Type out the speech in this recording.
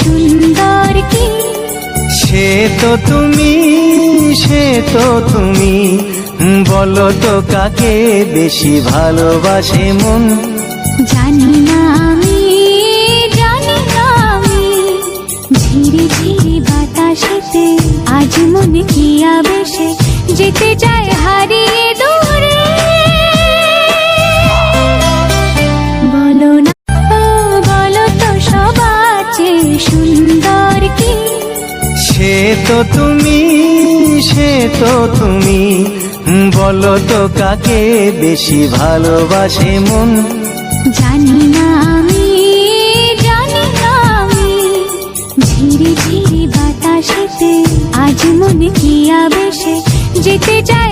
সুন্দর কি সে তো তুমি, সে তো তুমি, বলো তো কাকে বেশি ভালোবাসে মন। জানি না আমি, জানি না আমি, ঝিরি ঝিরি বাতাসেতে আজ মনে কি আবেশে যেতে চায় হারিয়ে দূরে। বলো না, ও বলো তো সবার চেয়ে সুন্দর কি সে তো তুমি, সে তো তুমি, বলো তো কাকে বেশি ভালোবাসে মন। জানি না আমি, জানি না আমি, ঝিরি ঝিরি বাতাসেতে আজ মনে কি আবেশে যেতে চায়